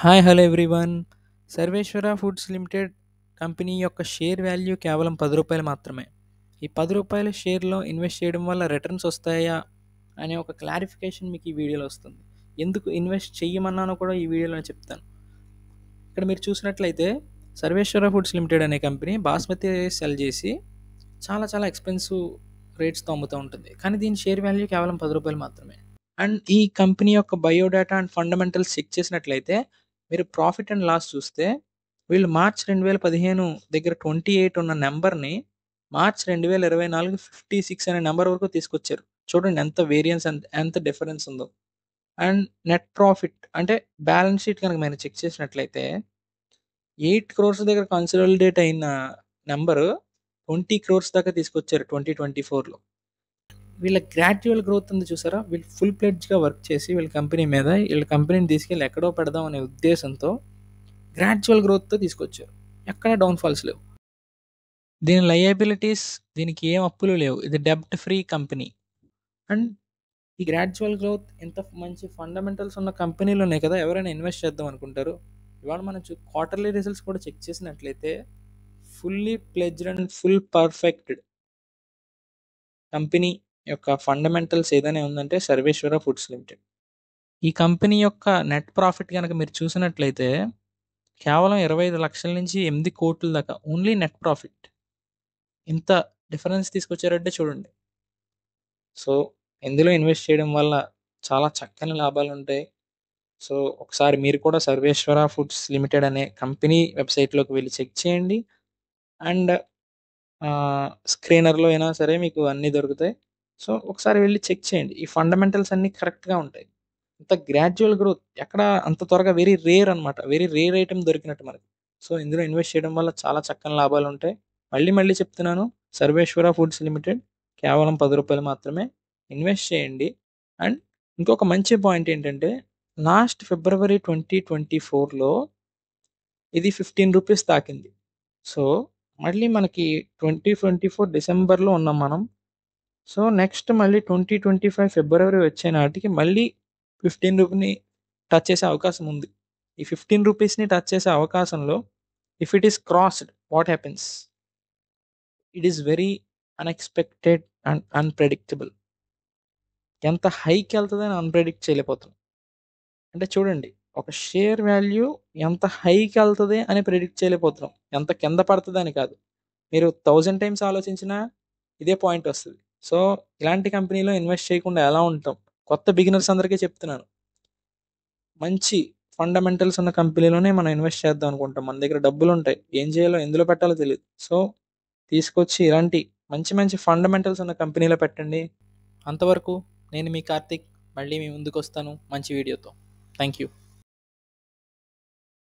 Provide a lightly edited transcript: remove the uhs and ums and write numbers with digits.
Hi hello everyone. Sarveshwara foods limited company యొక్క share value కేవలం రూ. 10 మాత్రమే. ఈ రూ. 10 షేర్లో ఇన్వెస్ట్ చేయడం వల్ల రిటర్న్స్ వస్తాయా అనే ఒక క్లారిఫికేషన్ మీకు ఈ వీడియోలో వస్తుంది. ఎందుకు ఇన్వెస్ట్ చెయ్యమన్నానో కూడా ఈ వీడియోలో చెప్తాను. ఇక్కడ మీరు చూసినట్లయితే సర్వేశ్వర ఫుడ్స్ లిమిటెడ్ అనే కంపెనీ బాస్మతి రైస్ సెల్ చేసి చాలా చాలా ఎక్స్పెన్సివ్ రేట్స్తో అమ్ముతూ ఉంటుంది. కానీ దీని షేర్ వాల్యూ కేవలం రూ. 10 మాత్రమే. అండ్ ఈ కంపెనీ యొక్క బయోడేటా అండ్ ఫండమెంటల్స్ చెక్ చేసినట్లయితే మీరు ప్రాఫిట్ అండ్ లాస్ చూస్తే వీళ్ళు మార్చ్ 2015 దగ్గర 28 ఉన్న నెంబర్ని మార్చ్ 2024 56 అనే నెంబర్ వరకు తీసుకొచ్చారు. చూడండి ఎంత వేరియన్స్ ఎంత డిఫరెన్స్ ఉందో. అండ్ నెట్ ప్రాఫిట్ అంటే బ్యాలెన్స్ షీట్ కనుక మీరు చెక్ చేసినట్లయితే 8 క్రోర్స్ దగ్గర కన్సాలిడేట్ అయిన నెంబరు 20 క్రోర్స్ దాకా తీసుకొచ్చారు 2024లో. వీళ్ళ గ్రాడ్యువల్ గ్రోత్ ఉంది చూసారా, వీళ్ళు ఫుల్ ప్లెడ్జ్గా వర్క్ చేసి వీళ్ళ కంపెనీ మీద వీళ్ళ కంపెనీని తీసుకెళ్ళి ఎక్కడో పెడదాం అనే ఉద్దేశంతో గ్రాడ్యువల్ గ్రోత్తో తీసుకొచ్చారు. ఎక్కడ డౌన్ఫాల్స్ లేవు. దీని లయబిలిటీస్, దీనికి ఏం అప్పులు లేవు. ఇది డెబ్ట్ ఫ్రీ కంపెనీ. అండ్ ఈ గ్రాడ్యువల్ గ్రోత్ ఇంత మంచి ఫండమెంటల్స్ ఉన్న కంపెనీలోనే కదా ఎవరైనా ఇన్వెస్ట్ చేద్దాం అనుకుంటారు. ఇవాళ మనం క్వార్టర్లీ రిజల్ట్స్ కూడా చెక్ చేసినట్లయితే fully pledged and full perfected company యొక్క ఫండమెంటల్స్ ఏదైనా ఉందంటే సర్వేశ్వర ఫుడ్స్ లిమిటెడ్. ఈ కంపెనీ యొక్క నెట్ ప్రాఫిట్ కనుక మీరు చూసినట్లయితే కేవలం 25 లక్షల నుంచి 8 కోట్ల దాకా ఓన్లీ నెట్ ప్రాఫిట్. ఇంత డిఫరెన్స్ తీసుకొచ్చారంటే చూడండి. సో ఇందులో ఇన్వెస్ట్ చేయడం వల్ల చాలా చక్కని లాభాలు ఉంటాయి. సో ఒకసారి మీరు కూడా సర్వేశ్వర ఫుడ్స్ లిమిటెడ్ అనే కంపెనీ వెబ్సైట్లోకి వెళ్ళి చెక్ చేయండి. అండ్ స్క్రీనర్లో అయినా సరే మీకు అన్నీ దొరుకుతాయి. సో ఒకసారి వెళ్ళి చెక్ చేయండి. ఈ ఫండమెంటల్స్ అన్నీ కరెక్ట్గా ఉంటాయి. ఇంత గ్రాడ్యువల్ గ్రోత్ ఎక్కడ అంత త్వరగా వెరీ రేర్ అనమాట. వెరీ రేర్ ఐటమ్ దొరికినట్టు మనకి. సో ఇందులో ఇన్వెస్ట్ చేయడం వల్ల చాలా చక్కని లాభాలు ఉంటాయి. మళ్ళీ మళ్ళీ చెప్తున్నాను, సర్వేశ్వర ఫుడ్స్ లిమిటెడ్ కేవలం రూ. 10 మాత్రమే. ఇన్వెస్ట్ చేయండి. అండ్ ఇంకొక మంచి పాయింట్ ఏంటంటే లాస్ట్ ఫిబ్రవరి 2024లో ఇది రూ. 15 తాకింది. సో మళ్ళీ మనకి 2024 డిసెంబర్లో ఉన్నాం మనం. సో నెక్స్ట్ మళ్ళీ 2025 ఫిబ్రవరి వచ్చే నాటికి మళ్ళీ 15 రూపీని టచ్ చేసే అవకాశం ఉంది. ఈ 15 రూపీస్ని టచ్ చేసే అవకాశంలో if it is crossed what happens, it is very unexpected and unpredictable. ఎంత హైకి వెళ్తుందని అన్ప్రెడిక్ట్ చేయలేకపోతున్నాం. అంటే చూడండి, ఒక షేర్ వాల్యూ ఎంత హైకి వెళ్తుంది అని ప్రెడిక్ట్ చేయలేకపోతున్నాం, ఎంత కింద పడుతుంది అని కాదు. మీరు 1000 టైమ్స్ ఆలోచించినా ఇదే పాయింట్ వస్తుంది. సో ఇలాంటి కంపెనీలో ఇన్వెస్ట్ చేయకుండా ఎలా ఉంటాం? కొత్త బిగినర్స్ అందరికీ చెప్తున్నాను, మంచి ఫండమెంటల్స్ ఉన్న కంపెనీలోనే మనం ఇన్వెస్ట్ చేద్దాం అనుకుంటాం. మన దగ్గర డబ్బులు ఉంటాయి, ఏం చేయాలో ఎందులో పెట్టాలో తెలియదు. సో తీసుకొచ్చి ఇలాంటి మంచి మంచి ఫండమెంటల్స్ ఉన్న కంపెనీలో పెట్టండి. అంతవరకు నేను మీ కార్తిక్ మళ్ళీ మీ ముందుకు వస్తాను మంచి వీడియోతో. Thank you.